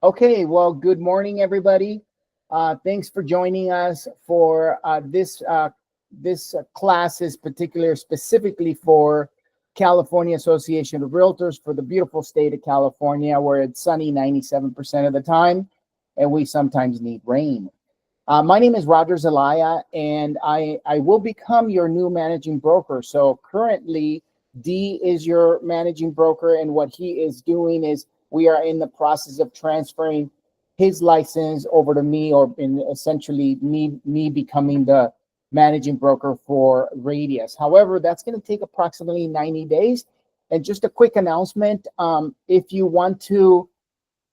Okay, well, good morning, everybody. Thanks for joining us for this class is particular specifically for California Association of Realtors for the beautiful state of California, where it's sunny 97% of the time, and we sometimes need rain. My name is Roger Zelaya, and I will become your new managing broker. So currently, D is your managing broker, and what he is doing is we are in the process of transferring his license over to me, or in essentially me becoming the managing broker for Radius. However, that's going to take approximately 90 days. And just a quick announcement, if you want to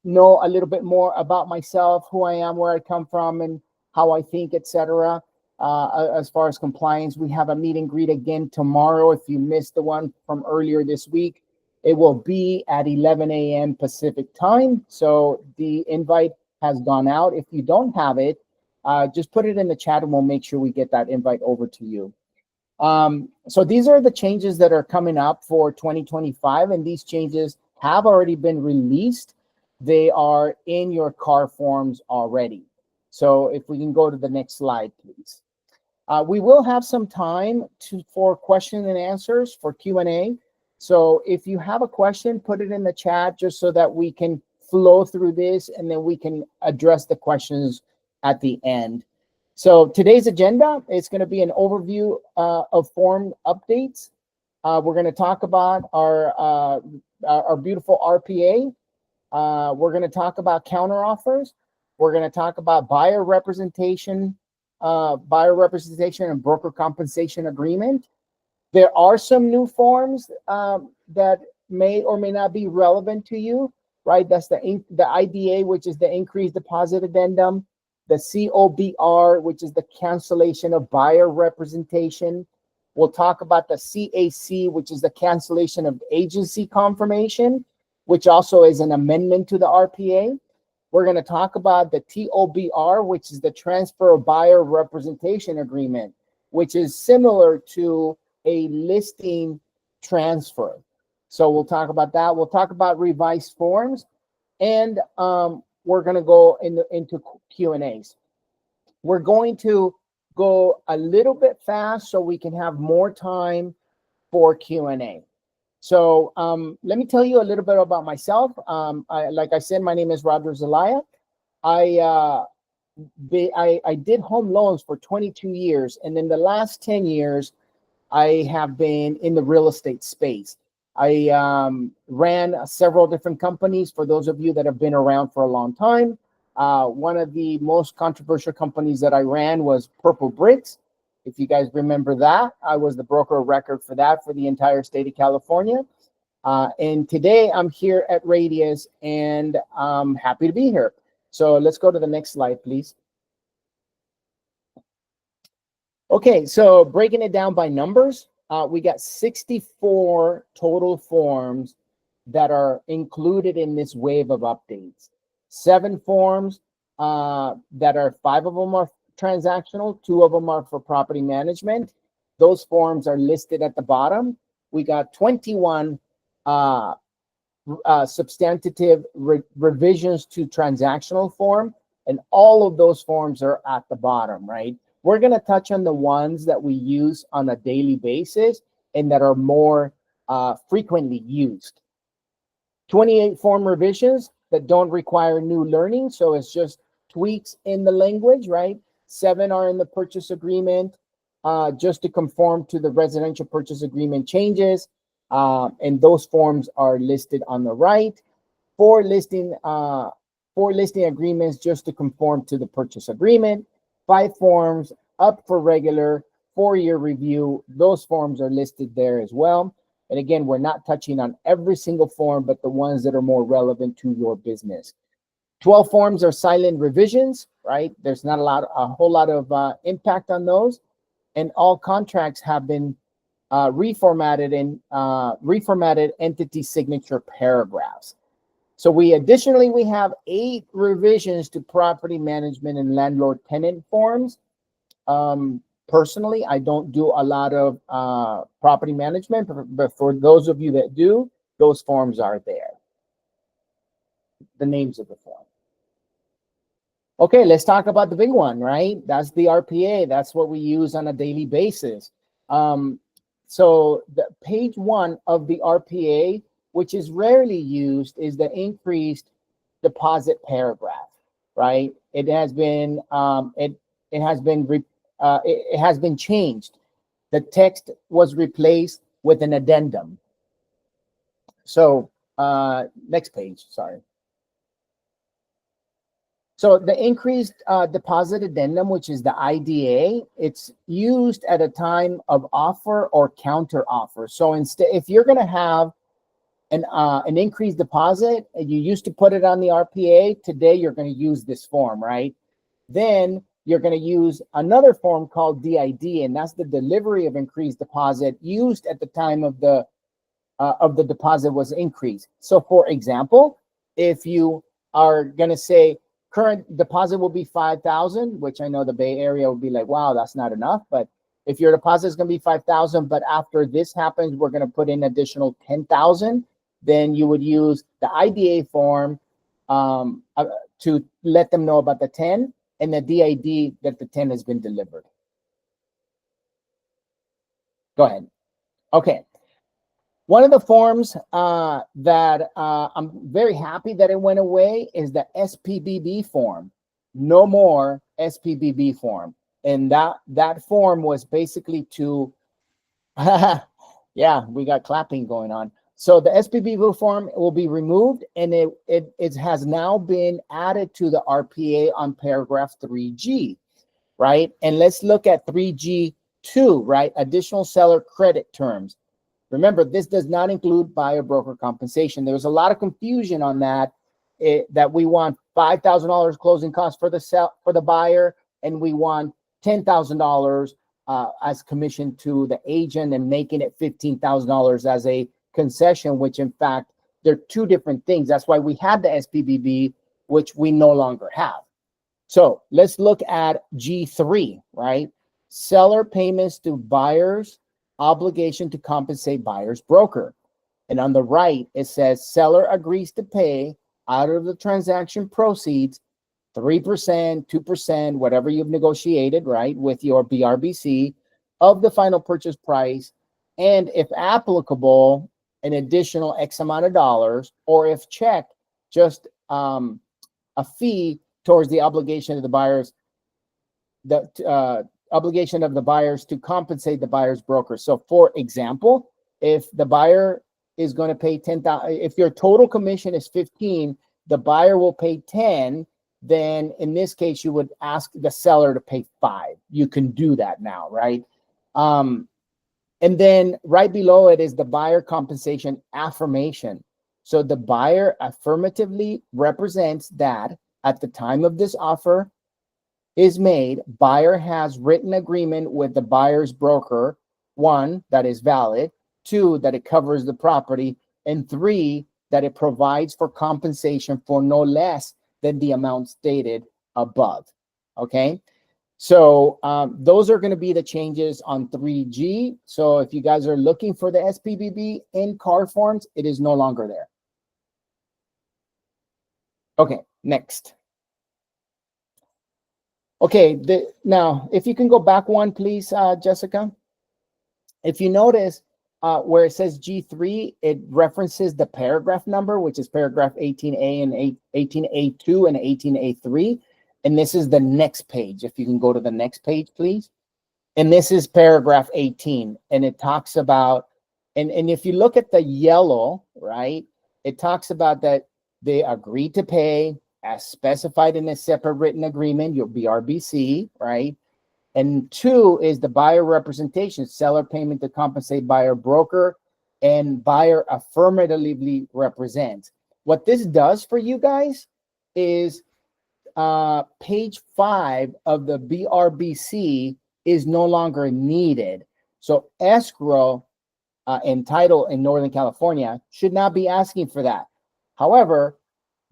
know a little bit more about myself, who I am, where I come from, and how I think, etc. As far as compliance, we have a meet and greet again tomorrow. If you missed the one from earlier this week, it will be at 11 a.m. Pacific time. So the invite has gone out. If you don't have it, just put it in the chat and we'll make sure we get that invite over to you. So these are the changes that are coming up for 2025, and these changes have already been released. They are in your car forms already. So if we can go to the next slide, please. We will have some time for question and answers for Q&A. So if you have a question, put it in the chat just so that we can flow through this and then we can address the questions at the end. So today's agenda is going to be an overview of form updates. We're going to talk about our beautiful RPA. We're going to talk about counteroffers. We're going to talk about buyer representation and broker compensation agreement. There are some new forms that may or may not be relevant to you, right? That's the IDA, which is the increased deposit addendum, the COBR, which is the cancellation of buyer representation. We'll talk about the CAC, which is the cancellation of agency confirmation, which also is an amendment to the RPA. We're going to talk about the TOBR, which is the transfer of buyer representation agreement, which is similar to a listing transfer. So we'll talk about that. We'll talk about revised forms, and we're going to go into Q&As. We're going to go a little bit fast so we can have more time for Q&A. So let me tell you a little bit about myself. Like I said, my name is Roger Zelaya. I did home loans for 22 years, and in the last 10 years, I have been in the real estate space. I ran several different companies. For those of you that have been around for a long time, one of the most controversial companies that I ran was Purple Bricks. If you guys remember that, I was the broker of record for that for the entire state of California. And today I'm here at Radius, and I'm happy to be here. So let's go to the next slide, please. Okay, so breaking it down by numbers, we got 64 total forms that are included in this wave of updates. 7 forms that are 5 of them are transactional, 2 of them are for property management. Those forms are listed at the bottom. We got 21 substantive revisions to transactional form, and all of those forms are at the bottom, right? We're going to touch on the ones that we use on a daily basis and that are more frequently used. 28 form revisions that don't require new learning, so it's just tweaks in the language, right? 7 are in the purchase agreement, just to conform to the residential purchase agreement changes, and those forms are listed on the right. 4 listing agreements just to conform to the purchase agreement. 5 forms up for regular 4-year review. Those forms are listed there as well. And again, we're not touching on every single form, but the ones that are more relevant to your business. 12 forms are silent revisions, right? There's not a whole lot of impact on those. And all contracts have been reformatted entity signature paragraphs. So we have 8 revisions to property management and landlord tenant forms. Personally, I don't do a lot of property management, but for those of you that do, those forms are there. The names of the form. Okay, let's talk about the big one, right? That's the RPA. That's what we use on a daily basis. So the page 1 of the RPA, which is rarely used, is the increased deposit paragraph, right? It has been it has been changed. The text was replaced with an addendum. So next page, sorry. So the increased deposit addendum, which is the IDA, it's used at a time of offer or counter offer. So instead, if you're going to have an increased deposit, and you used to put it on the RPA, today you're going to use this form, right? Then you're going to use another form called DID, and that's the delivery of increased deposit used at the time of the deposit was increased. So for example, if you are going to say current deposit will be 5,000, which I know the Bay Area would be like, wow, that's not enough. But if your deposit is going to be 5,000, but after this happens, we're going to put in additional 10,000, then you would use the IDA form to let them know about the 10 and the DID that the 10 has been delivered. Go ahead. Okay. One of the forms that I'm very happy that it went away is the SPBB form. No more SPBB form. And that form was basically to, yeah, we got clapping going on. So the SPBB form will be removed, and it has now been added to the RPA on paragraph 3G, right? And let's look at 3G2, right? Additional seller credit terms. Remember, this does not include buyer broker compensation. There was a lot of confusion on that, that we want $5,000 closing costs for the buyer, and we want $10,000 as commission to the agent, and making it $15,000 as a concession, which in fact, they're two different things. That's why we had the SPBB, which we no longer have. So let's look at G3, right? Seller payments to buyers, obligation to compensate buyer's broker. And on the right, it says seller agrees to pay out of the transaction proceeds 3%, 2%, whatever you've negotiated, right, with your BRBC of the final purchase price, and if applicable, an additional X amount of dollars, or if check, just a fee towards the obligation of the buyers, obligation of the buyers to compensate the buyer's broker. So for example, if the buyer is going to pay 10,000, if your total commission is 15, the buyer will pay 10, then in this case, you would ask the seller to pay 5. You can do that now, right? And then right below it is the buyer compensation affirmation. So the buyer affirmatively represents that at the time of this offer is made, buyer has written agreement with the buyer's broker, 1, that is valid, 2, that it covers the property, and 3, that it provides for compensation for no less than the amount stated above. Okay, so those are going to be the changes on 3G. So if you guys are looking for the SPBB in car forms, it is no longer there. Okay, next. Okay, now if you can go back one, please, Jessica. If you notice where it says G3, it references the paragraph number, which is paragraph 18A and 18A2 and 18A3. And this is the next page. If you can go to the next page, please. And this is paragraph 18. And it talks about, and if you look at the yellow, right, it talks about that they agreed to pay as specified in a separate written agreement, your BRBC, right? And 2 is the buyer representation, seller payment to compensate buyer broker, and buyer affirmatively represents. What this does for you guys is page 5 of the BRBC is no longer needed. So escrow and title in Northern California should not be asking for that. However,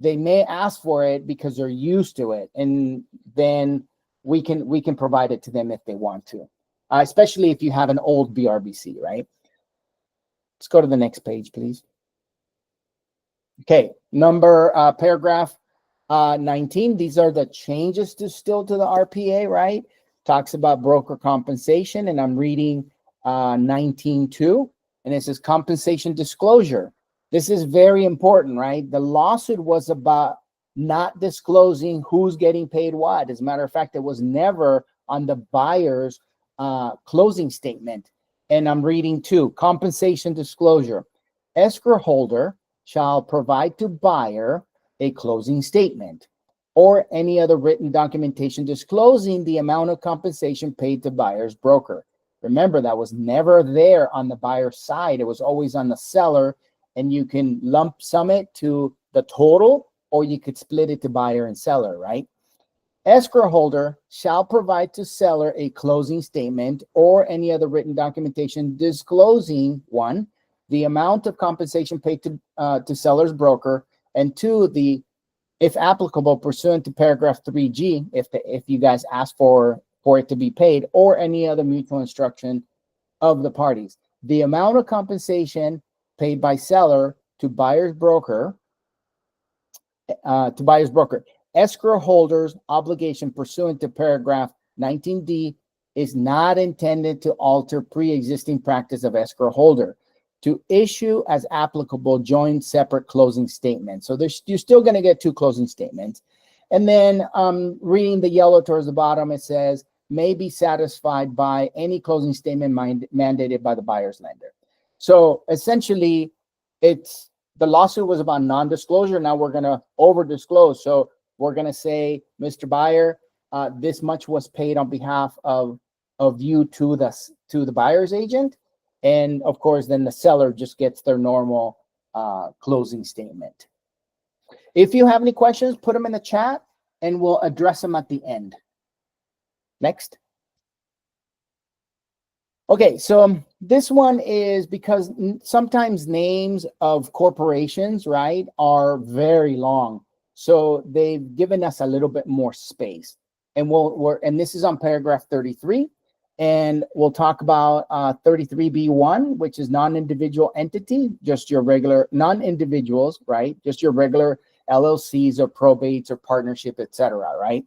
they may ask for it because they're used to it, and then we can provide it to them if they want to, especially if you have an old BRBC, right? Let's go to the next page, please. Okay, paragraph 19, these are the changes to the RPA, right? Talks about broker compensation, and I'm reading 19.2, and it says compensation disclosure. This is very important, right? The lawsuit was about not disclosing who's getting paid what. As a matter of fact, it was never on the buyer's closing statement. And I'm reading 2, compensation disclosure. Escrow holder shall provide to buyer a closing statement or any other written documentation disclosing the amount of compensation paid to buyer's broker. Remember, that was never there on the buyer's side. It was always on the seller, and you can lump sum it to the total, or you could split it to buyer and seller, right? Escrow holder shall provide to seller a closing statement or any other written documentation disclosing, 1, the amount of compensation paid to seller's broker, and 2, if applicable, pursuant to paragraph 3G, if you guys ask for it to be paid, or any other mutual instruction of the parties. The amount of compensation paid by seller to buyer's broker, escrow holder's obligation pursuant to paragraph 19D is not intended to alter pre-existing practice of escrow holder to issue as applicable joint separate closing statements. So you're still going to get 2 closing statements. And then reading the yellow towards the bottom, it says, may be satisfied by any closing statement mandated by the buyer's lender. So essentially, the lawsuit was about non-disclosure. Now we're going to over-disclose. So we're going to say, Mr. Buyer, this much was paid on behalf of you to the buyer's agent. And of course, then the seller just gets their normal closing statement. If you have any questions, put them in the chat and we'll address them at the end. Next. Okay, so this one is because sometimes names of corporations, right, are very long. So they've given us a little bit more space. And and this is on paragraph 33. And we'll talk about 33B1, which is non-individual entity, just your regular non-individuals, right? Just your regular LLCs or probates or partnership, etc., right?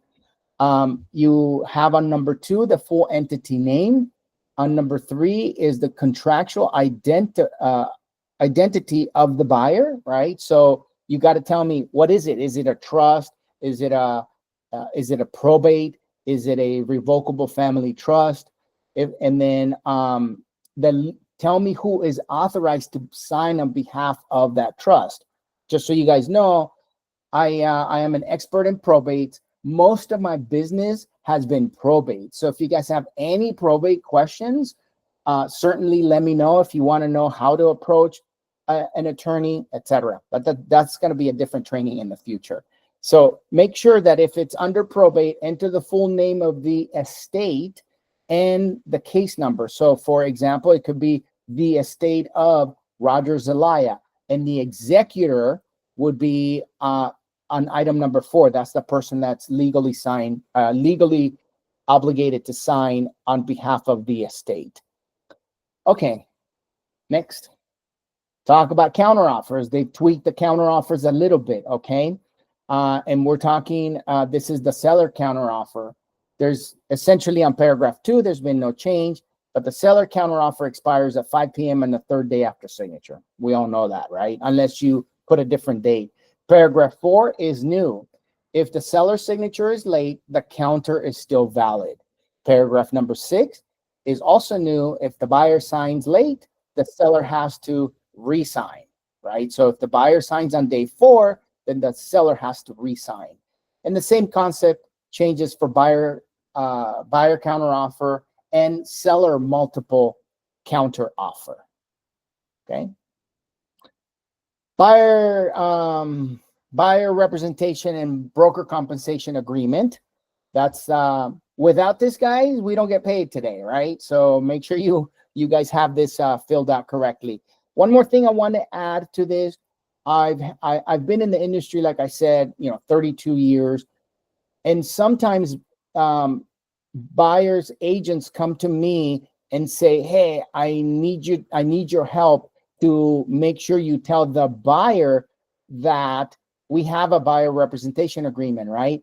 You have on number 2, the full entity name. On number 3 is the contractual identity of the buyer, right? So you got to tell me, what is it? Is it a trust? Is it a probate? Is it a revocable family trust? And then tell me who is authorized to sign on behalf of that trust. Just so you guys know, I am an expert in probate. Most of my business has been probate. So if you guys have any probate questions, certainly let me know if you want to know how to approach an attorney, etc. But that's going to be a different training in the future. So make sure that if it's under probate, enter the full name of the estate and the case number. So for example, it could be the estate of Roger Zelaya, and the executor would be on item number 4. That's the person that's legally obligated to sign on behalf of the estate. Okay, next. Talk about counteroffers. They tweaked the counteroffers a little bit, okay? And we're talking, this is the seller counteroffer. There's essentially on paragraph 2, there's been no change, but the seller counteroffer expires at 5 p.m. on the 3rd day after signature. We all know that, right? Unless you put a different date. Paragraph 4 is new. If the seller's signature is late, the counter is still valid. Paragraph number 6 is also new. If the buyer signs late, the seller has to re-sign, right? So if the buyer signs on day 4, then the seller has to re-sign. And the same concept changes for buyer counteroffer and seller multiple counteroffer. Okay. Buyer representation and broker compensation agreement. That's without this, guys, we don't get paid today, right? So make sure you guys have this filled out correctly. One more thing I want to add to this. I've been in the industry, like I said, 32 years, and sometimes buyers agents come to me and say, hey, I need your help to make sure you tell the buyer that we have a buyer representation agreement, right?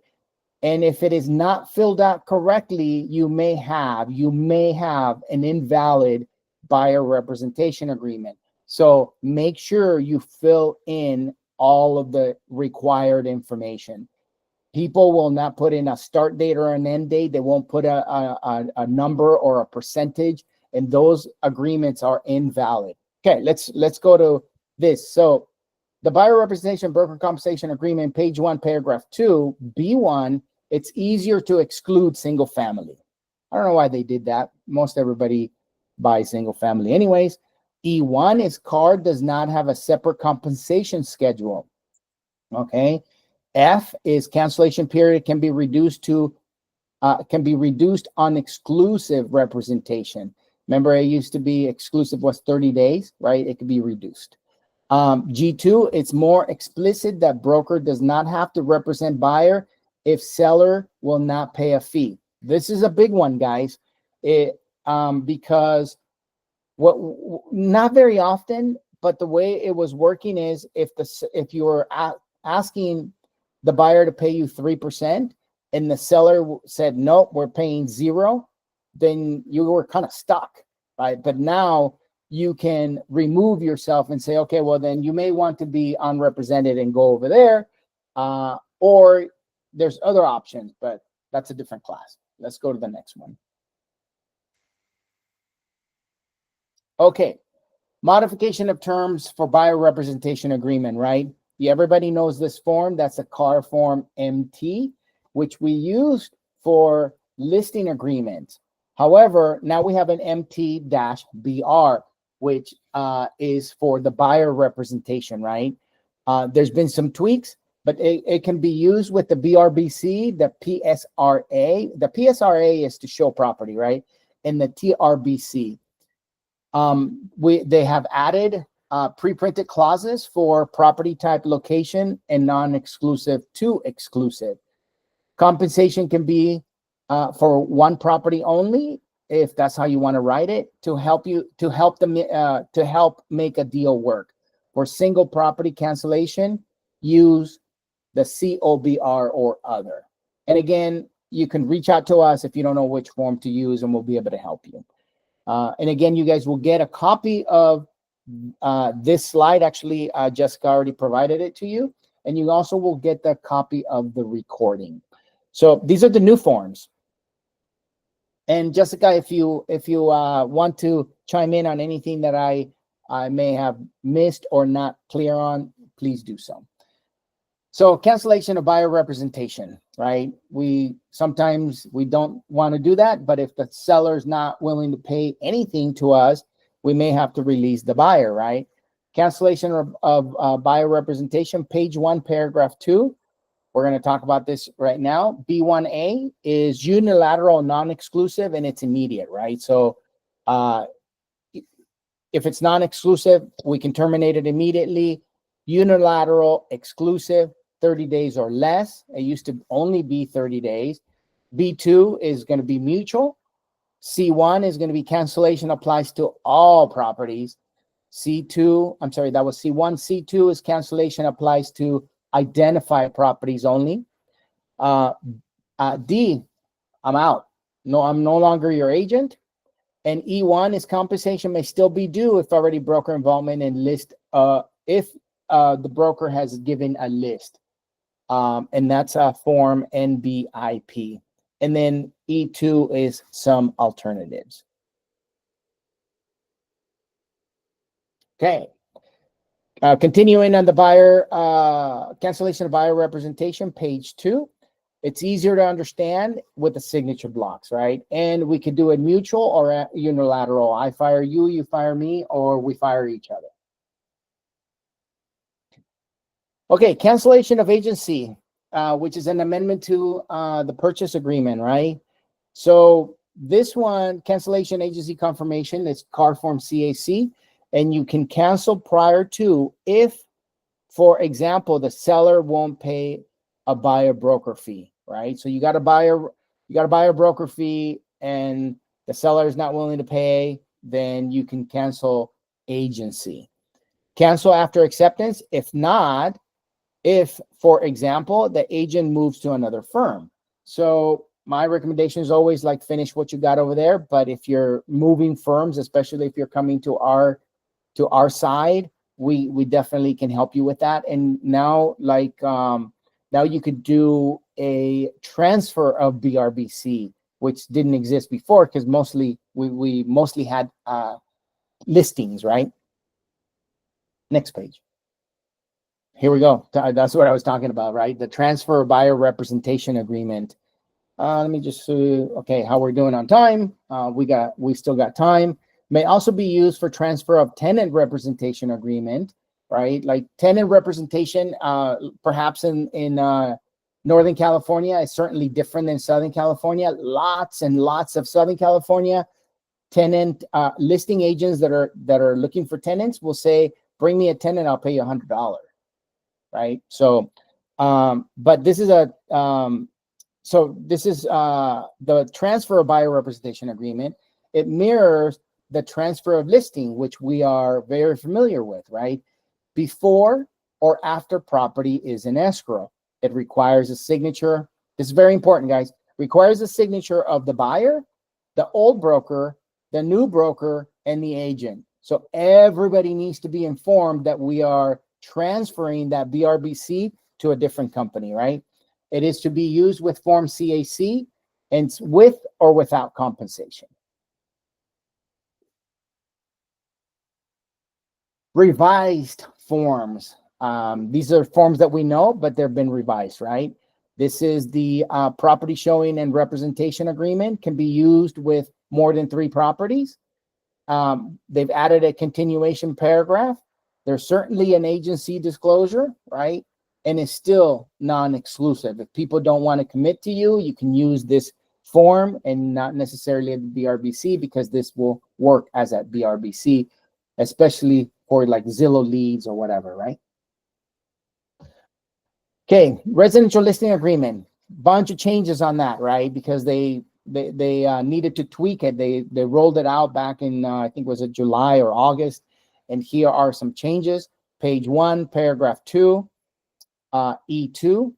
And if it is not filled out correctly, you may have an invalid buyer representation agreement. So make sure you fill in all of the required information. People will not put in a start date or an end date. They won't put a number or a percentage, and those agreements are invalid. Okay, let's go to this. So the buyer representation broker compensation agreement, page 1, paragraph 2, B1, it's easier to exclude single family. I don't know why they did that. Most everybody buys single family anyways. E1 is CAR does not have a separate compensation schedule. Okay. F is cancellation period can be reduced on exclusive representation. Remember, it used to be exclusive was 30 days, right? It could be reduced. G2, it's more explicit that broker does not have to represent buyer if seller will not pay a fee. This is a big one, guys. Because not very often, but the way it was working is if you were asking the buyer to pay you 3% and the seller said, nope, we're paying 0, then you were kind of stuck, right? But now you can remove yourself and say, okay, well, then you may want to be unrepresented and go over there. Or there's other options, but that's a different class. Let's go to the next one. Okay, modification of terms for buyer representation agreement, right? Everybody knows this form. That's a CAR form MT, which we used for listing agreements. However, now we have an MT-BR, which is for the buyer representation, right? There's been some tweaks, but it can be used with the BRBC, the PSRA. The PSRA is to show property, right? And the TRBC. They have added pre-printed clauses for property type, location, and non-exclusive to exclusive. Compensation can be for one property only, if that's how you want to write it, to help make a deal work. For single property cancellation, use the COBR or other. And again, you can reach out to us if you don't know which form to use, and we'll be able to help you. And again, you guys will get a copy of this slide. Actually, Jessica already provided it to you. And you also will get the copy of the recording. So these are the new forms. And Jessica, if you want to chime in on anything that I may have missed or not clear on, please do so. So cancellation of buyer representation, right? Sometimes we don't want to do that, but if the seller's not willing to pay anything to us, we may have to release the buyer, right? Cancellation of buyer representation, page 1, paragraph 2. We're going to talk about this right now. B1A is unilateral, non-exclusive, and it's immediate, right? So if it's non-exclusive, we can terminate it immediately. Unilateral, exclusive, 30 days or less. It used to only be 30 days. B2 is going to be mutual. C1 is going to be cancellation applies to all properties. C2, I'm sorry, that was C1. C2 is cancellation applies to identified properties only. D, I'm out. No, I'm no longer your agent. And E1 is compensation may still be due if already broker involvement in list, if the broker has given a list. And that's a form NBIP. And then E2 is some alternatives. Okay. Continuing on the buyer, cancellation of buyer representation, page 2. It's easier to understand with the signature blocks, right? And we could do it mutual or unilateral. I fire you, you fire me, or we fire each other. Okay, cancellation of agency, which is an amendment to the purchase agreement, right? So this one, cancellation agency confirmation, is CAR form CAC, and you can cancel prior to if, for example, the seller won't pay a buyer broker fee, right? So you got a buyer broker fee, and the seller is not willing to pay, then you can cancel agency. Cancel after acceptance. If not, if, for example, the agent moves to another firm. So my recommendation is always like finish what you got over there. But if you're moving firms, especially if you're coming to our side, we definitely can help you with that. And now, like now you could do a transfer of BRBC, which didn't exist before because mostly we mostly had listings, right? Next page. Here we go. That's what I was talking about, right? The transfer of buyer representation agreement. Let me just see. Okay, how we're doing on time. We still got time. May also be used for transfer of tenant representation agreement, right? Like tenant representation, perhaps in Northern California is certainly different than Southern California. Lots and lots of Southern California tenant listing agents that are looking for tenants will say, "Bring me a tenant, I'll pay you $100." Right? So, but this is a so this is the transfer of buyer representation agreement. It mirrors the transfer of listing, which we are very familiar with, right? Before or after property is in escrow, it requires a signature. This is very important, guys. Requires a signature of the buyer, the old broker, the new broker, and the agent. So everybody needs to be informed that we are transferring that BRBC to a different company, right? It is to be used with Form CAC and with or without compensation. Revised forms. These are forms that we know, but they've been revised, right? This is the property showing and representation agreement, can be used with more than 3 properties. They've added a continuation paragraph. There's certainly an agency disclosure, right? And it's still non-exclusive. If people don't want to commit to you, you can use this form and not necessarily at the BRBC, because this will work as at BRBC, especially for like Zillow leads or whatever, right? Okay, residential listing agreement. Bunch of changes on that, right? Because they needed to tweak it. They rolled it out back in I think was it July or August, and here are some changes. Page 1, paragraph 2, E2.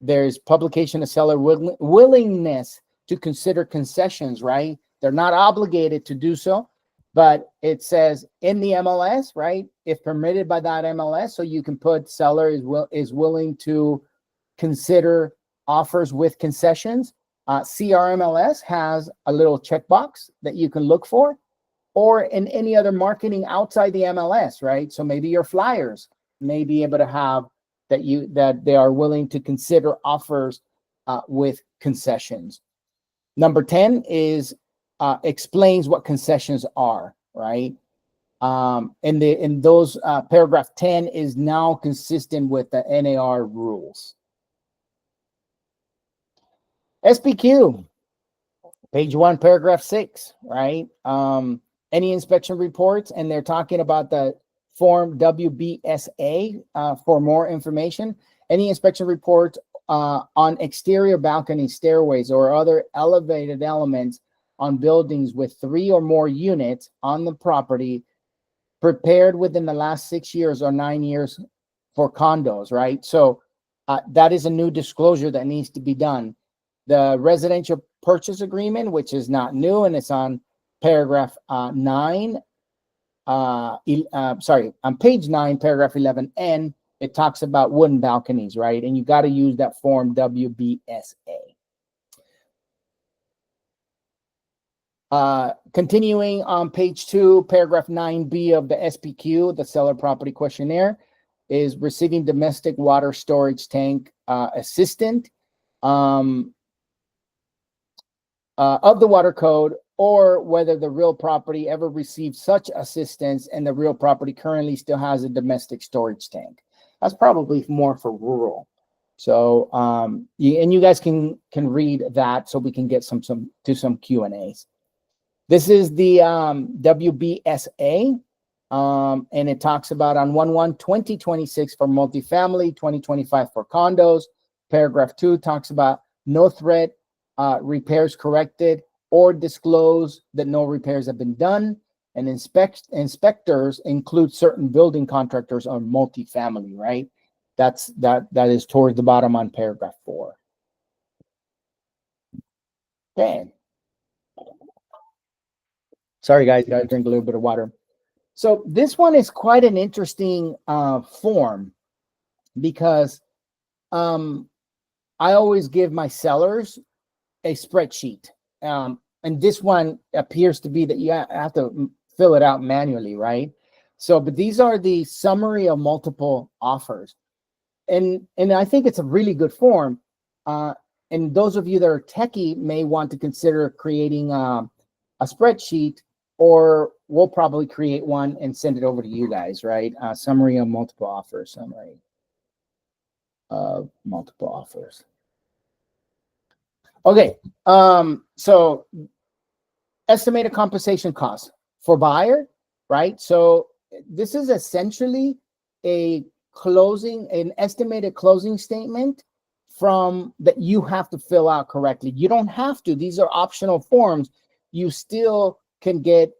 There's publication of seller willingness to consider concessions, right? They're not obligated to do so, but it says in the MLS, right? If permitted by that MLS, so you can put seller is willing to consider offers with concessions. CRMLS has a little checkbox that you can look for, or in any other marketing outside the MLS, right? So maybe your flyers may be able to have that they are willing to consider offers with concessions. Number 10 is explains what concessions are, right? In those paragraph 10 is now consistent with the NAR rules. SPQ, page 1, paragraph 6, right? Any inspection reports, and they're talking about the form WBSA for more information. Any inspection reports on exterior balconies, stairways, or other elevated elements on buildings with 3 or more units on the property prepared within the last 6 years or 9 years for condos, right? So that is a new disclosure that needs to be done. The residential purchase agreement, which is not new, and it's on paragraph 9, on page 9, paragraph 11N, it talks about wooden balconies, right? And you got to use that form WBSA. Continuing on page 2, paragraph 9B of the SPQ, the seller property questionnaire, is receiving domestic water storage tank assistant of the water code, or whether the real property ever received such assistance and the real property currently still has a domestic storage tank. That's probably more for rural. So, and you guys can read that so we can get some Q&As. This is the WBSA, and it talks about on 1/1/2026 for multifamily, 2025 for condos. Paragraph 2 talks about no threat, repairs corrected, or disclose that no repairs have been done. And inspectors include certain building contractors on multifamily, right? that is towards the bottom on paragraph 4. Okay. Sorry, guys, gotta drink a little bit of water. So this one is quite an interesting form because I always give my sellers a spreadsheet. And this one appears to be that you have to fill it out manually, right? So, but these are the summary of multiple offers. And I think it's a really good form. And those of you that are techie may want to consider creating a spreadsheet, or we'll probably create one and send it over to you guys, right? Summary of multiple offers, summary of multiple offers. Okay, so estimated compensation cost for buyer, right? So this is essentially an estimated closing statement from that you have to fill out correctly. You don't have to. These are optional forms. You still can get,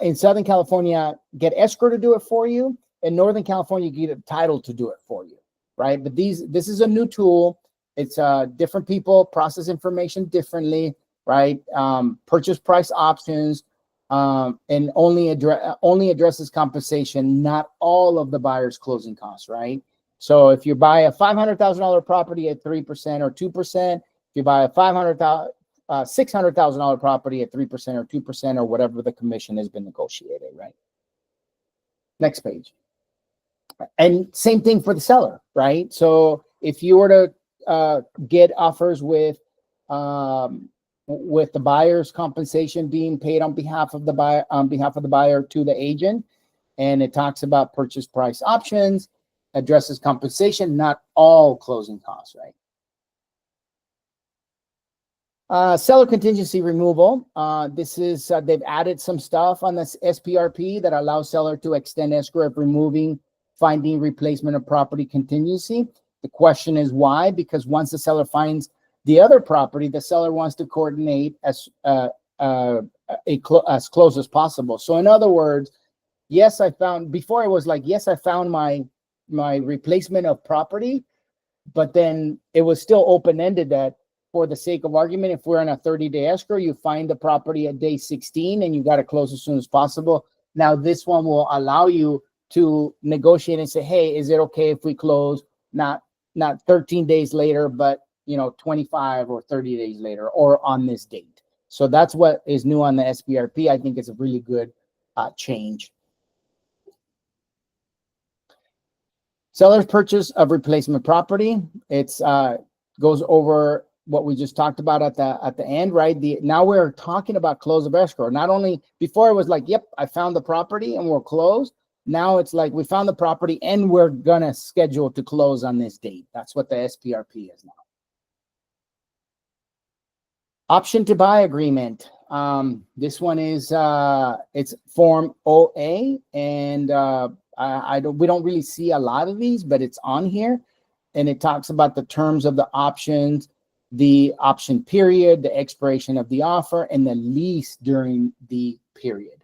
in Southern California, get escrow to do it for you. In Northern California, you get a title to do it for you, right? But this is a new tool. It's different people process information differently, right? Purchase price options, and only addresses compensation, not all of the buyer's closing costs, right? So if you buy a $500,000 property at 3% or 2%, if you buy a $600,000 property at 3% or 2%, or whatever the commission has been negotiated, right? Next page. And same thing for the seller, right? So if you were to get offers with the buyer's compensation being paid on behalf of the buyer to the agent, and it talks about purchase price options, addresses compensation, not all closing costs, right? Seller contingency removal. This is they've added some stuff on this SPRP that allows seller to extend escrow of removing finding replacement of property contingency. The question is why? Because once the seller finds the other property, the seller wants to coordinate as close as possible. So in other words, yes, I found, before it was like, yes, I found my replacement of property, but then it was still open-ended that, for the sake of argument, if we're in a 30-day escrow, you find the property at day 16 and you got to close as soon as possible. Now this one will allow you to negotiate and say, hey, is it okay if we close not 13 days later, but 25 or 30 days later, or on this date? So that's what is new on the SPRP. I think it's a really good change. Seller's purchase of replacement property. It's goes over what we just talked about at the end, right? Now we're talking about close of escrow. Not only, before it was like, yep, I found the property and we'll close. Now it's like, we found the property and we're gonna schedule to close on this date. That's what the SPRP is now. Option to buy agreement. This one is it's form OA, and we don't really see a lot of these, but it's on here, and it talks about the terms of the options, the option period, the expiration of the offer, and the lease during the period.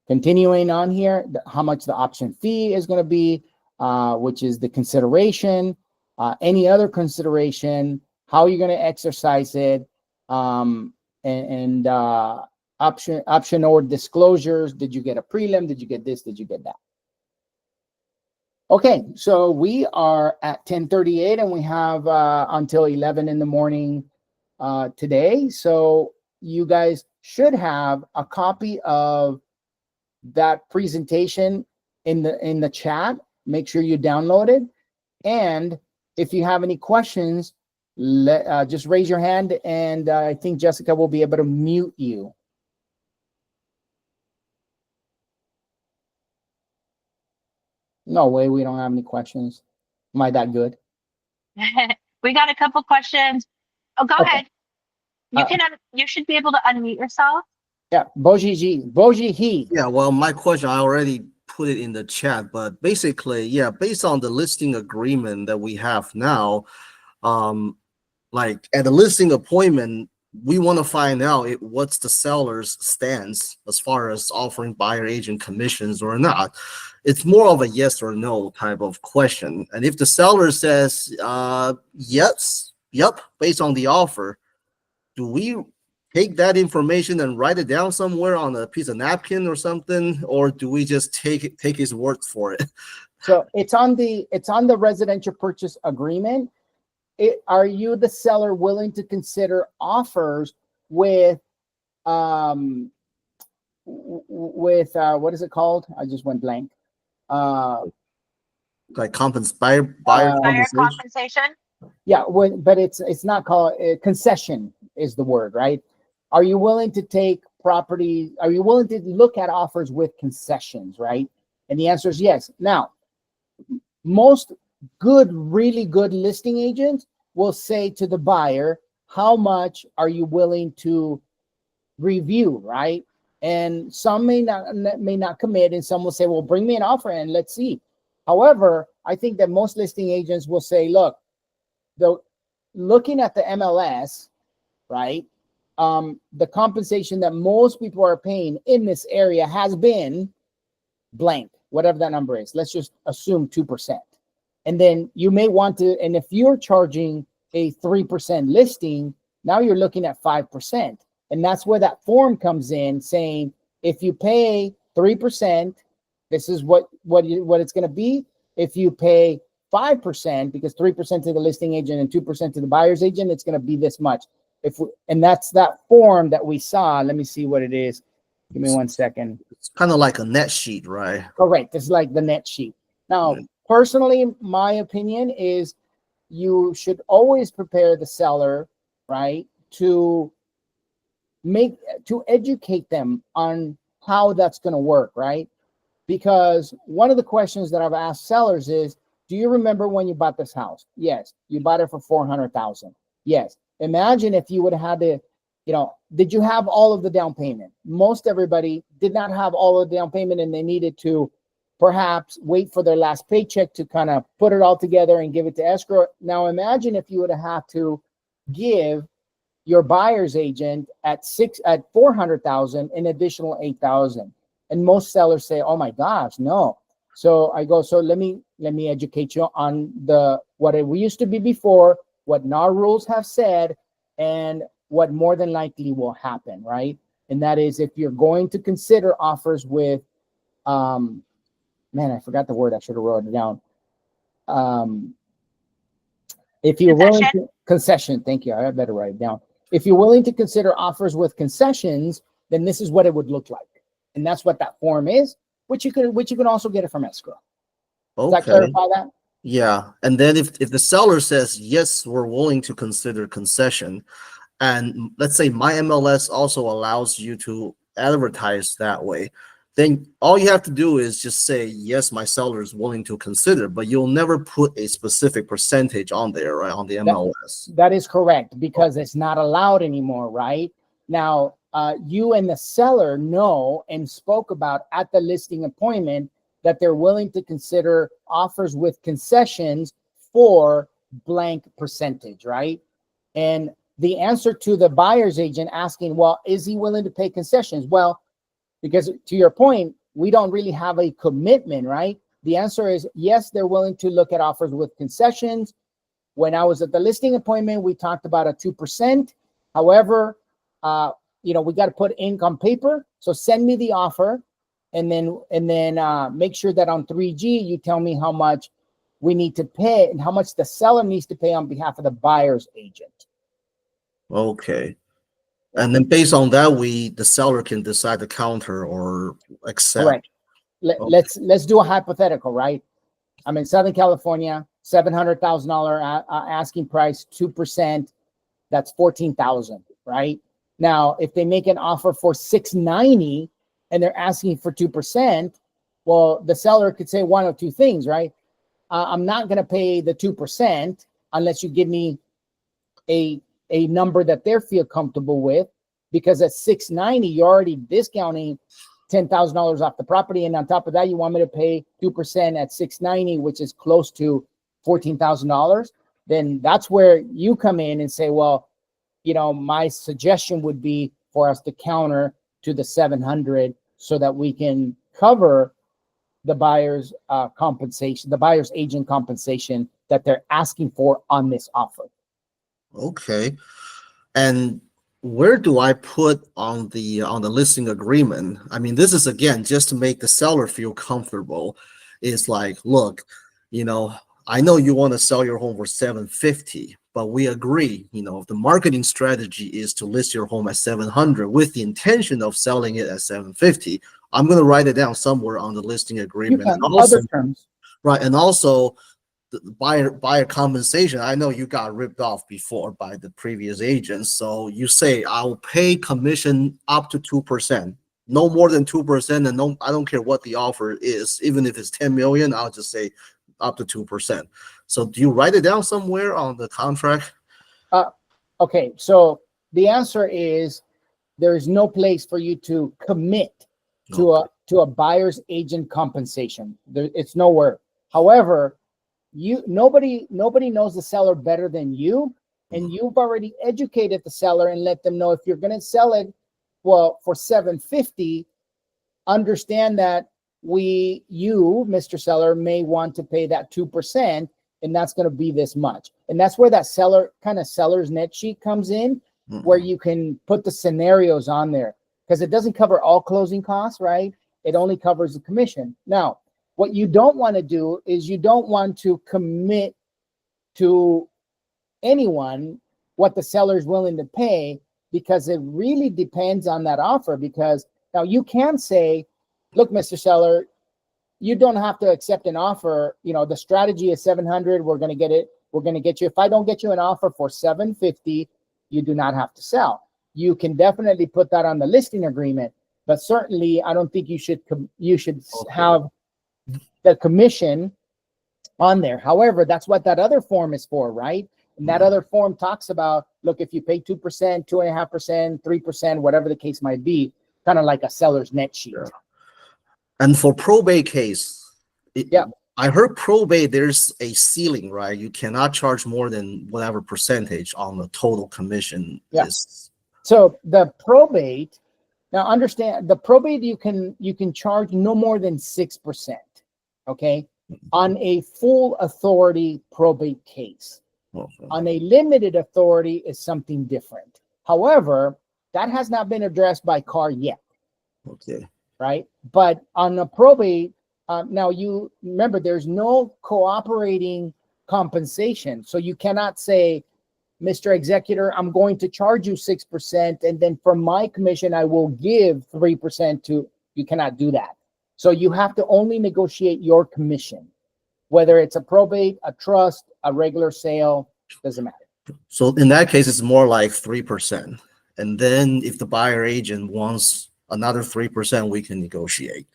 Continuing on here, how much the option fee is going to be, which is the consideration, any other consideration, how you're going to exercise it, option or disclosures. Did you get a prelim? Did you get this? Did you get that? Okay, so we are at 10:38 and we have until 11 in the morning today. So you guys should have a copy of that presentation in the chat. Make sure you download it. And if you have any questions, just raise your hand, and I think Jessica will be able to mute you. No way, we don't have any questions. Am I that good? We got a couple questions. Oh, go ahead. You should be able to unmute yourself. Yeah, Boji he. Yeah, well, my question, I already put it in the chat, but basically, yeah, based on the listing agreement that we have now, like at the listing appointment, we want to find out what's the seller's stance as far as offering buyer agent commissions or not. it's more of a yes or no type of question. And if the seller says, yes, yep, based on the offer, do we take that information and write it down somewhere on a piece of napkin or something, or do we just take his word for it? So it's on the residential purchase agreement. Are you, the seller, willing to consider offers with what is it called? I just went blank. Like buyer Buyer compensation? compensation? Yeah, but it's not called concession is the word, right? Are you willing to take property? Are you willing to look at offers with concessions, right? And the answer is yes. Now, most really good listing agents will say to the buyer, how much are you willing to review, right? And some may not commit, and some will say, well, bring me an offer and let's see. However, I think that most listing agents will say, look, looking at the MLS, right? The compensation that most people are paying in this area has been blank, whatever that number is. Let's just assume 2%. And then you may want to, and if you're charging a 3% listing, now you're looking at 5%. And that's where that form comes in saying, if you pay 3%, this is what it's going to be. If you pay 5%, because 3% to the listing agent and 2% to the buyer's agent, it's going to be this much. And that's that form that we saw. Let me see what it is. Give me 1 second. It's kind of like a net sheet, right? Correct. It's like the net sheet. Now, personally, my opinion is you should always prepare the seller, right, to educate them on how that's going to work, right? Because one of the questions that I've asked sellers is, do you remember when you bought this house? Yes. You bought it for $400,000. Yes. Imagine if you would have had to, did you have all of the down payment? Most everybody did not have all of the down payment, and they needed to perhaps wait for their last paycheck to kind of put it all together and give it to escrow. Now imagine if you would have had to give your buyer's agent at $400,000 an additional $8,000. And most sellers say, oh my gosh, no. So I go, so let me educate you on what it used to be before, what NAR rules have said, and what more than likely will happen, right? And that is, if you're going to consider offers with, I forgot the word. I should have wrote it down. If you're willing to concession, thank you. I better write it down. If you're willing to consider offers with concessions, then this is what it would look like, and that's what that form is, which you can also get it from escrow. Does that clarify that? Yeah. And then if the seller says, yes, we're willing to consider concession, and let's say my MLS also allows you to advertise that way, then all you have to do is just say, yes, my seller is willing to consider, but you'll never put a specific percentage on there, right, on the MLS. That is correct, because it's not allowed anymore, right? Now, you and the seller know and spoke about at the listing appointment that they're willing to consider offers with concessions for blank percentage, right? And the answer to the buyer's agent asking, well, is he willing to pay concessions? Well, because to your point, we don't really have a commitment, right? The answer is yes, they're willing to look at offers with concessions. When I was at the listing appointment, we talked about a 2%. However, we got to put ink on paper. So send me the offer, and then make sure that on 3G you tell me how much we need to pay and how much the seller needs to pay on behalf of the buyer's agent. Okay. And then based on that, the seller can decide to counter or accept. Correct. Let's do a hypothetical, right? I'm in Southern California, $700,000 asking price, 2%. That's $14,000, right? Now, if they make an offer for $690 and they're asking for 2%, well, the seller could say one of two things, right? I'm not going to pay the 2% unless you give me a number that they feel comfortable with, because at $690, you're already discounting $10,000 off the property. And on top of that, you want me to pay 2% at $690, which is close to $14,000. Then that's where you come in and say, well, my suggestion would be for us to counter to the 700 so that we can cover the buyer's compensation, the buyer's agent compensation that they're asking for on this offer. Okay. And where do I put on the listing agreement? I mean, this is again just to make the seller feel comfortable. It's like, look, I know you want to sell your home for 750, but we agree, if the marketing strategy is to list your home at 700 with the intention of selling it at 750, I'm going to write it down somewhere on the listing You agreement. can, And also, other terms. right, and also the buyer compensation. I know you got ripped off before by the previous agents. So you say I'll pay commission up to 2%, no more than 2%, and no, I don't care what the offer is, even if it's 10 million, I'll just say up to 2%. So do you write it down somewhere on the contract? Okay, so the answer is there is no place for you to commit to a buyer's agent compensation. It's nowhere. However, nobody knows the seller better than you, and you've already educated the seller and let them know if you're going to sell it for 750, understand that you, Mr. Seller, may want to pay that 2%, and that's going to be this much. And that's where that seller's net sheet comes in, where you can put the scenarios on there, because it doesn't cover all closing costs, right? It only covers the commission. Now, what you don't want to do is you don't want to commit to anyone what the seller is willing to pay, because it really depends on that offer. Because now you can say, look, Mr. Seller, you don't have to accept an offer. The strategy is 700. We're going to get it. We're going to get you. If I don't get you an offer for 750, you do not have to sell. You can definitely put that on the listing agreement, but certainly I don't think you should have the commission on there. However, that's what that other form is for, right? And that other form talks about, look, if you pay 2%, 2.5%, 3%, whatever the case might be, kind of like a seller's net sheet. Sure. And for probate case, I heard probate, there's a ceiling, right? You cannot charge more than whatever percentage on the total commission is. So the probate, now understand, the probate you can charge no more than 6%, okay, on a full authority probate case. Okay. On a limited authority is something different. However, that has not been addressed by CAR yet. Okay. Right? But on a probate, now you remember there's no cooperating compensation. So you cannot say, Mr. Executor, I'm going to charge you 6%, and then from my commission, I will give 3% to, you cannot do that. So you have to only negotiate your commission, whether it's a probate, a trust, a regular sale, doesn't matter. So in that case, it's more like 3%. And then if the buyer agent wants another 3%, we can negotiate.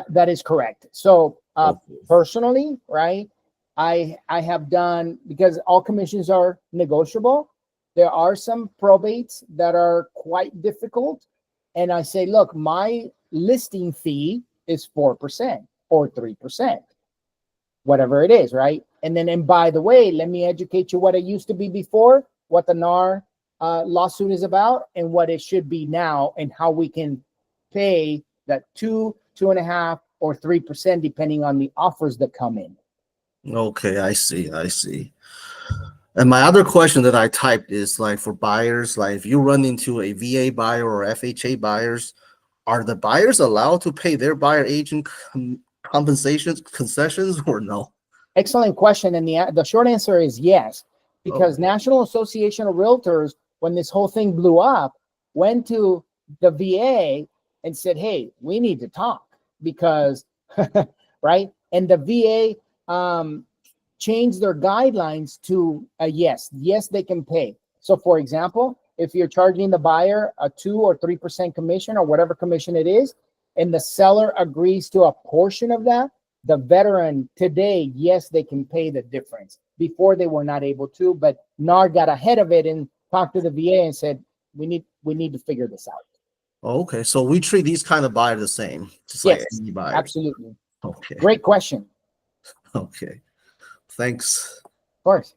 That is correct. So personally, right, I have done, because all commissions are negotiable, there are some probates that are quite difficult. And I say, look, my listing fee is 4% or 3%, whatever it is, right? And by the way, let me educate you what it used to be before, what the NAR lawsuit is about, and what it should be now, and how we can pay that 2.5%, or 3%, depending on the offers that come in. Okay, I see. And my other question that I typed is like for buyers, like if you run into a VA buyer or FHA buyers, are the buyers allowed to pay their buyer agent compensations, concessions, or no? Excellent question. And the short answer is yes, because National Association of Realtors, when this whole thing blew up, went to the VA and said, hey, we need to talk, because, right? And the VA changed their guidelines to a yes, they can pay. So for example, if you're charging the buyer a 2 or 3% commission, or whatever commission it is, and the seller agrees to a portion of that, the veteran today, yes, they can pay the difference. Before they were not able to, but NAR got ahead of it and talked to the VA and said, we need to figure this out. Okay, so we treat these kind of buyers the same, just like any buyer. Absolutely. Okay. Great question. Okay. Thanks. Of course.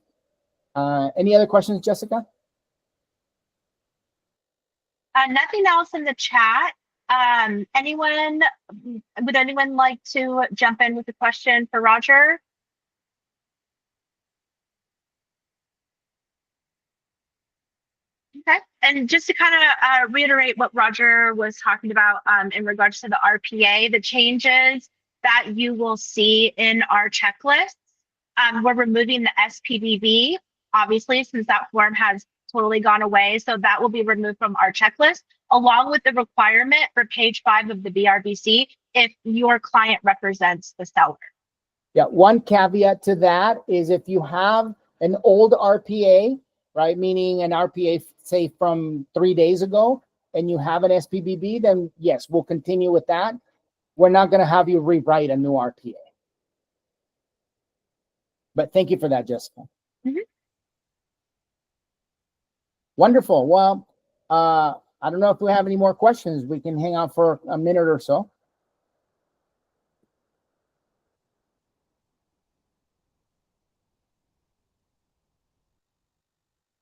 Any other questions, Jessica? Nothing else in the chat. Anyone, would anyone like to jump in with a question for Roger? Okay, and just to kind of reiterate what Roger was talking about in regards to the RPA, the changes that you will see in our checklist, we're removing the SPVB, obviously, since that form has totally gone away. So that will be removed from our checklist, along with the requirement for page 5 of the BRBC if your client represents the seller. Yeah, one caveat to that is if you have an old RPA, right, meaning an RPA, say from 3 days ago, and you have an SPVB, then yes, we'll continue with that. We're not going to have you rewrite a new RPA. But thank you for that, Jessica. Mhm. Wonderful. Well, I don't know if we have any more questions. We can hang out for a minute or so.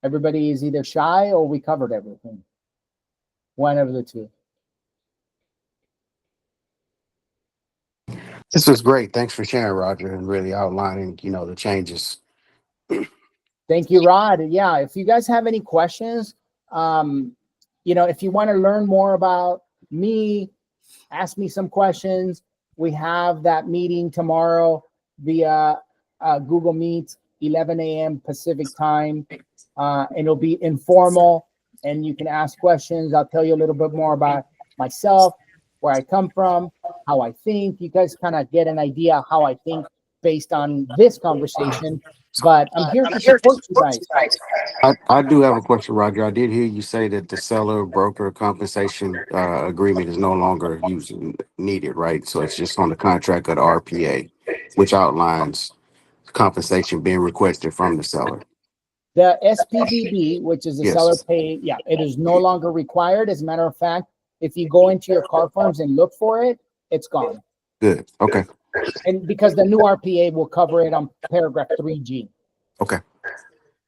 Everybody is either shy or we covered everything. One of the two. This was great. Thanks for sharing, Roger, and really outlining, the changes. Thank you, Rod. Yeah, if you guys have any questions, if you want to learn more about me, ask me some questions. We have that meeting tomorrow via Google Meet, 11 a.m. Pacific time. And it'll be informal and you can ask questions. I'll tell you a little bit more about myself, where I come from, how I think. You guys kind of get an idea how I think based on this conversation. But I'm here to support you guys. I do have a question, Roger. I did hear you say that the seller broker compensation agreement is no longer needed, right? So it's just on the contract of the RPA, which outlines compensation being requested from the seller. The SPVB, which is the Yes. seller pay, yeah, it is no longer required. As a matter of fact, if you go into your car forms and look for it, it's gone. Good. Okay. And because the new RPA will cover it on paragraph 3G. Okay.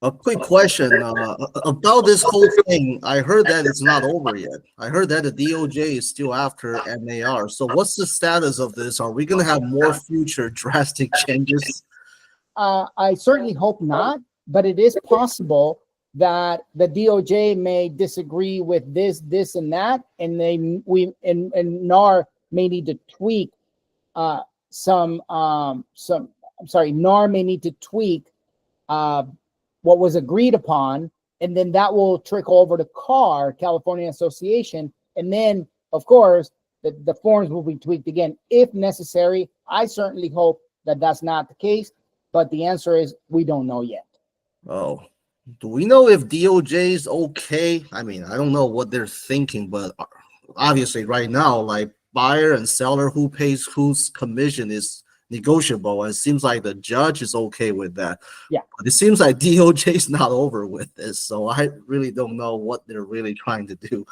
A quick question about this whole thing. I heard that it's not over yet. I heard that the DOJ is still after NAR. So what's the status of this? Are we going to have more future drastic changes? I certainly hope not, but it is possible that the DOJ may disagree with this, and that, and NAR may need to tweak NAR may need to tweak what was agreed upon, and then that will trickle over to California Association, and then of course the forms will be tweaked again if necessary. I certainly hope that that's not the case, but the answer is we don't know yet. Oh, do we know if DOJ is okay? I mean, I don't know what they're thinking, but obviously right now, like buyer and seller, who pays whose commission is negotiable. And it seems like the judge is okay with that. Yeah. But it seems like DOJ is not over with this. So I really don't know what they're really trying to do.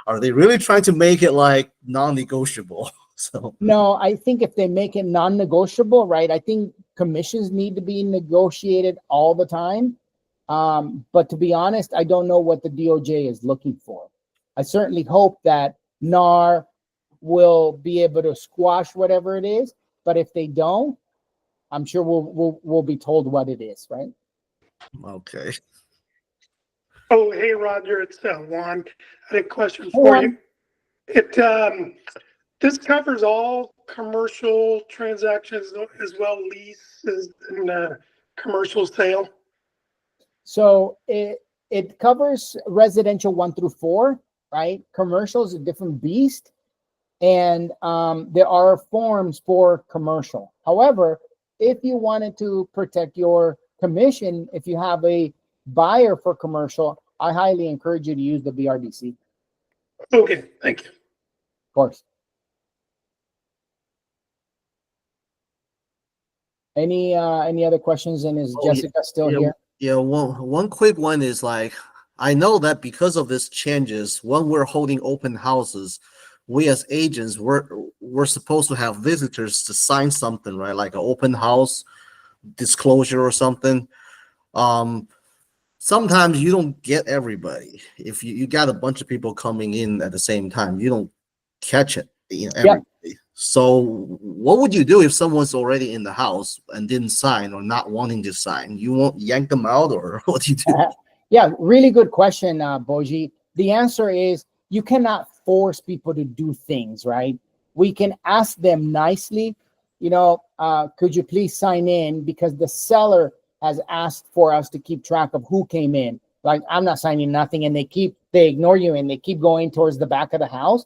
Are they really trying to make it like non-negotiable? So no, I think if they make it non-negotiable, right, I think commissions need to be negotiated all the time. But to be honest, I don't know what the DOJ is looking for. I certainly hope that NAR will be able to squash whatever it is. But if they don't, I'm sure we'll be told what it is, right? okay. Oh, hey, Roger, it's Juan. I had a question Hey, for Juan. you. This covers all commercial transactions as well, leases and commercial sale. So it covers residential 1 through 4, right? Commercial is a different beast. And there are forms for commercial. However, if you wanted to protect your commission, if you have a buyer for commercial, I highly encourage you to use the BRDC. Okay, thank you. Of course. Any other questions? And is Jessica still here? Yeah, one quick one is like, I know that because of these changes, when we're holding open houses, we as agents, we're supposed to have visitors to sign something, right? Like an open house disclosure or something. Sometimes you don't get everybody. If you got a bunch of people coming in at the same time, you don't catch it, Yep. every day. So what would you do if someone's already in the house and didn't sign or not wanting to sign? You won't yank them out, or what do you do? Yeah, really good question, Boji. The answer is you cannot force people to do things, right? We can ask them nicely, could you please sign in, because the seller has asked for us to keep track of who came in. Like, I'm not signing nothing, and they ignore you and they keep going towards the back of the house.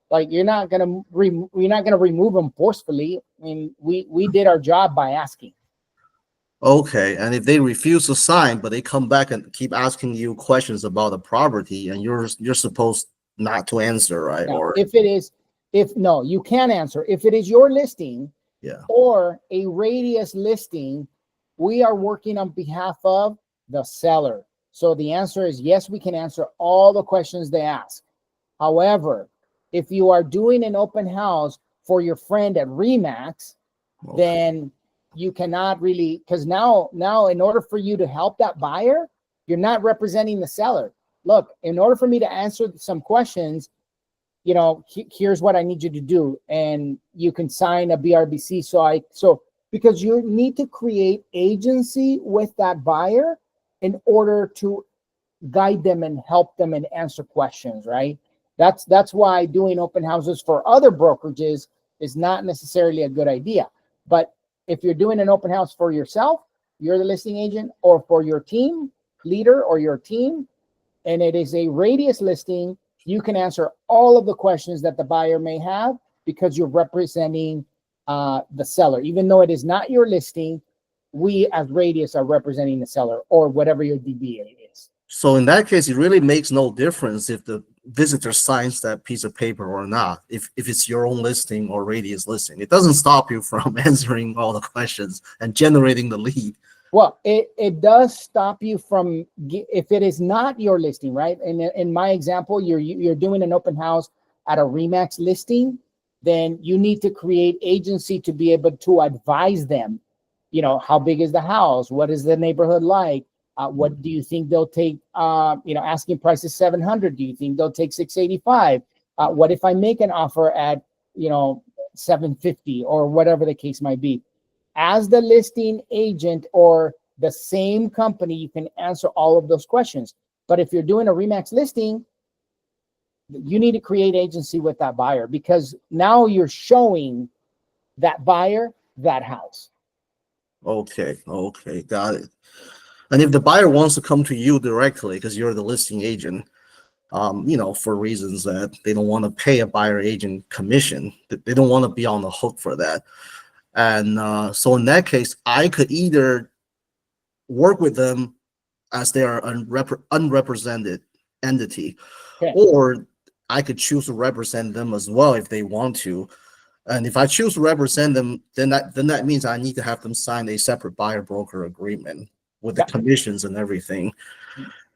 Like, you're not gonna remove them forcefully. I mean, we did our job by asking. Okay, and if they refuse to sign, but they come back and keep asking you questions about the property, and you're supposed not to answer, right? Now, Or no, you can answer. If it is your listing yeah. or a radius listing, we are working on behalf of the seller. So the answer is yes, we can answer all the questions they ask. However, if you are doing an open house for your friend at Remax, Okay. then you cannot really, because now in order for you to help that buyer, you're not representing the seller. Look, in order for me to answer some questions, here's what I need you to do, and you can sign a BRBC. So because you need to create agency with that buyer in order to guide them and help them and answer questions, right? That's why doing open houses for other brokerages is not necessarily a good idea. But if you're doing an open house for yourself, you're the listing agent, or for your team leader or your team, and it is a radius listing, you can answer all of the questions that the buyer may have because you're representing the seller. Even though it is not your listing, we as Radius are representing the seller, or whatever your DBA is. So in that case, it really makes no difference if the visitor signs that piece of paper or not. If it's your own listing or Radius listing, it doesn't stop you from answering all the questions and generating the lead. Well, it does stop you from, if it is not your listing, right? In my example, you're doing an open house at a Remax listing, then you need to create agency to be able to advise them. How big is the house? What is the neighborhood like? What do you think they'll take? Asking price is 700. Do you think they'll take 685? What if I make an offer at 750 or whatever the case might be? As the listing agent or the same company, you can answer all of those questions. But if you're doing a Remax listing, you need to create agency with that buyer, because now you're showing that buyer that house. Okay, got it. And if the buyer wants to come to you directly because you're the listing agent, for reasons that they don't want to pay a buyer agent commission, they don't want to be on the hook for that. And so in that case, I could either work with them as they are unrepresented entity, Okay. or I could choose to represent them as well if they want to. And if I choose to represent them, then that means I need to have them sign a separate buyer broker agreement with the commissions and everything.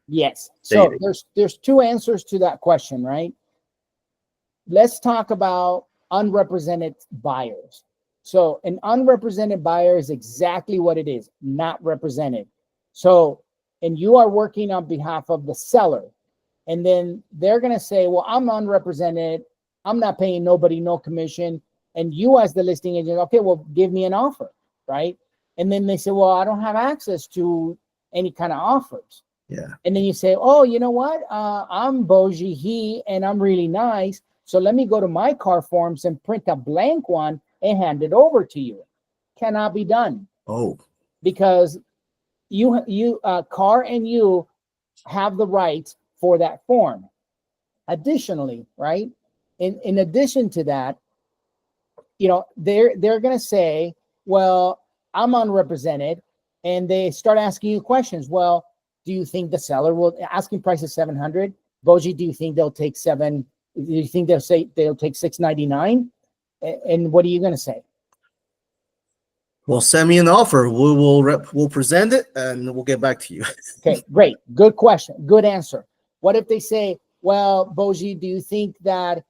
Yes. So Dating. there's two answers to that question, right? Let's talk about unrepresented buyers. So an unrepresented buyer is exactly what it is, not represented. So, and you are working on behalf of the seller, and then they're going to say, well, I'm unrepresented. I'm not paying nobody no commission. And you as the listing agent, okay, well, give me an offer, right? And then they say, well, I don't have access to any kind of offers. Yeah. And then you say, oh, you know what? I'm Boji He, and I'm really nice. So let me go to my car forms and print a blank one and hand it over to you. Cannot be done, Oh, because you car and you have the rights for that form. Additionally, right? In addition to that, they're going to say, well, I'm unrepresented, and they start asking you questions. Well, do you think the seller will, asking price is 700? Boji, do you think they'll take do you think they'll take 699? And what are you going to say? well, send me an offer. We'll present it and we'll get back to you. Okay, great. Good question. Good answer. What if they say, well, Boji, do you think that,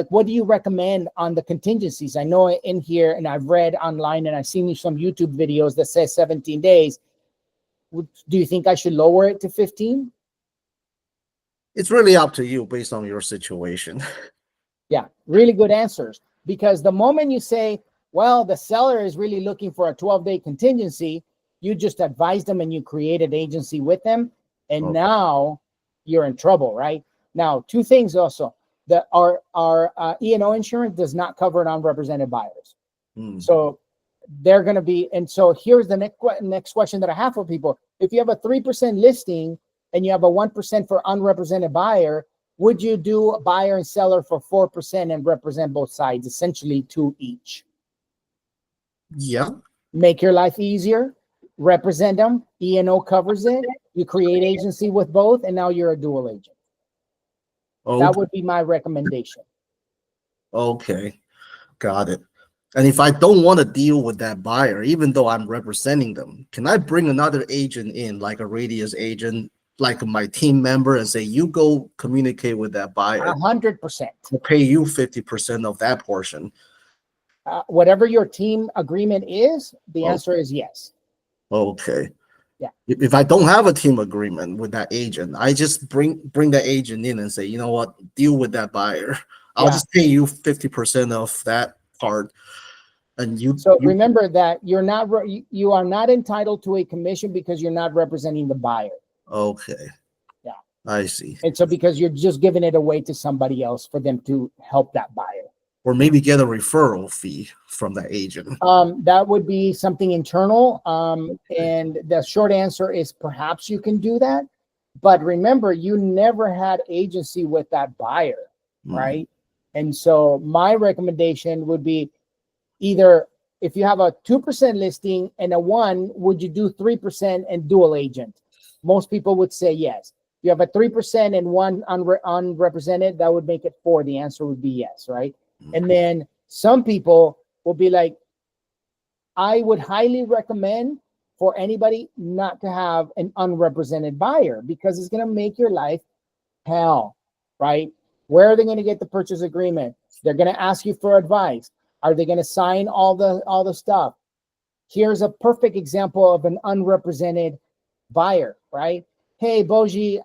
what do you recommend on the contingencies? I know in here, and I've read online, and I've seen some YouTube videos that says 17 days. Do you think I should lower it to 15? It's really up to you based on your situation. Yeah, really good answers. Because the moment you say, well, the seller is really looking for a 12-day contingency, you just advise them and you created agency with them. And Okay. now you're in trouble, right? Now, two things also. Our E&O insurance does not cover unrepresented buyers. Hmm. So they're going to be, and so here's the next question that I have for people. If you have a 3% listing and you have a 1% for unrepresented buyer, would you do a buyer and seller for 4% and represent both sides, essentially 2 each? Yeah. Make your life easier, represent them, E&O covers it, you create agency with both, and now you're a dual agent. That Okay. would be my recommendation. Okay. Got it. And if I don't want to deal with that buyer, even though I'm representing them, can I bring another agent in, like a Radius agent, like my team member, and say, you go communicate with that buyer, 100%. we'll pay you 50% of that portion? Whatever your team agreement is, the Oh. answer is yes. Okay. Yeah. If I don't have a team agreement with that agent, I just bring the agent in and say, you know what, deal with that buyer. I'll Yeah. just pay you 50% of that part. And So remember that you are not entitled to a commission because you're not representing the buyer. Okay. Yeah. I see. And so because you're just giving it away to somebody else for them to help that buyer. Or maybe get a referral fee from that agent. That would be something internal. And the short answer is perhaps you can do that. But remember, you never had agency with that buyer, right? And so my recommendation would be either if you have a 2% listing and a 1, would you do 3% and dual agent? Most people would say yes. You have a 3% and 1 unrepresented, that would make it 4. The answer would be yes, right? And then some people will be like, I would highly recommend for anybody not to have an unrepresented buyer because it's going to make your life hell, right? Where are they going to get the purchase agreement? They're going to ask you for advice. Are they going to sign all the stuff? Here's a perfect example of an unrepresented buyer, right? Hey, Boji,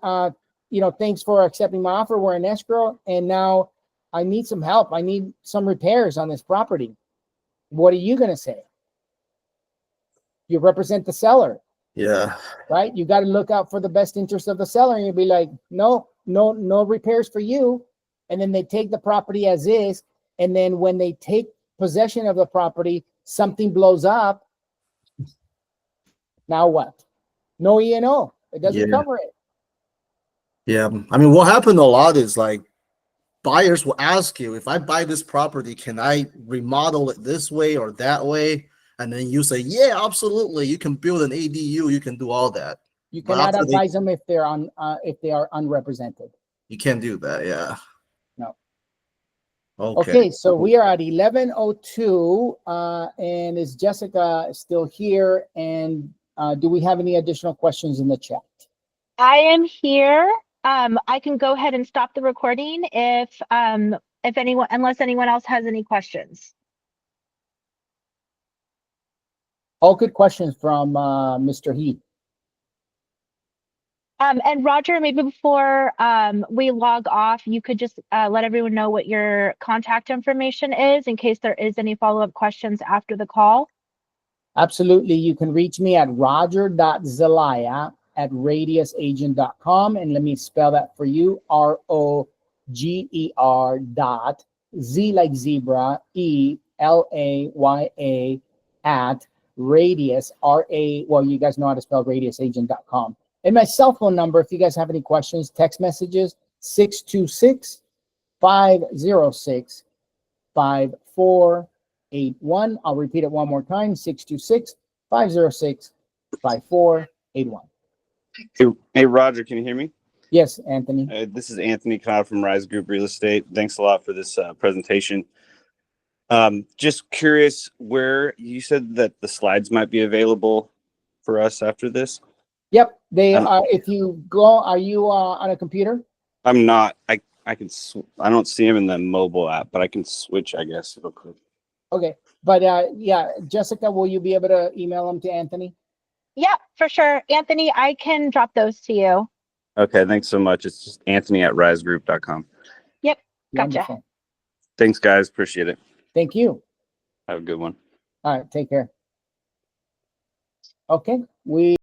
thanks for accepting my offer. We're in escrow, and now I need some help. I need some repairs on this property. What are you going to say? You represent the seller, Yeah. right? You got to look out for the best interest of the seller, and you'll be like, no repairs for you. And then they take the property as is, and then when they take possession of the property, something blows up. Now what? No E&O. It doesn't cover it. Yeah. I mean, what happened a lot is like buyers will ask you, if I buy this property, can I remodel it this way or that way? And then you say, yeah, absolutely. You can build an ADU. You can do all that. You But cannot after advise them if they are unrepresented. you can't do that. Yeah. No. Okay. So we are at 11:02, and is Jessica still here? And do we have any additional questions in the chat? I am here. I can go ahead and stop the recording if anyone, unless anyone else has any questions. All good questions from Mr. Heath. And Roger, maybe before we log off, you could just let everyone know what your contact information is in case there is any follow-up questions after the call. Absolutely. You can reach me at roger.zelaya@radiusagent.com. And let me spell that for you. ROGER dot Z like zebra, ELAYA at radius, well, you guys know how to spell radiusagent.com. And my cell phone number, if you guys have any questions, text messages, 626-506-5481. I'll repeat it one more time, 626-506-5481. Hey, Roger, can you hear me? Yes, Anthony. This is Anthony Cloud from Rise Group Real Estate. Thanks a lot for this presentation. Just curious, where you said that the slides might be available for us after this? Yep, they are. If you go, are you on a computer? I'm not. I don't see them in the mobile app, but I can switch, I guess, real quick. Okay, but yeah, Jessica, will you be able to email them to Anthony? Yeah, for sure. Anthony, I can drop those to you. Okay, thanks so much. It's just Anthony@risegroup.com. Yep, gotcha. Wonderful. Thanks, guys. Appreciate it. Thank you. Have a good one. All right, take care. Okay, we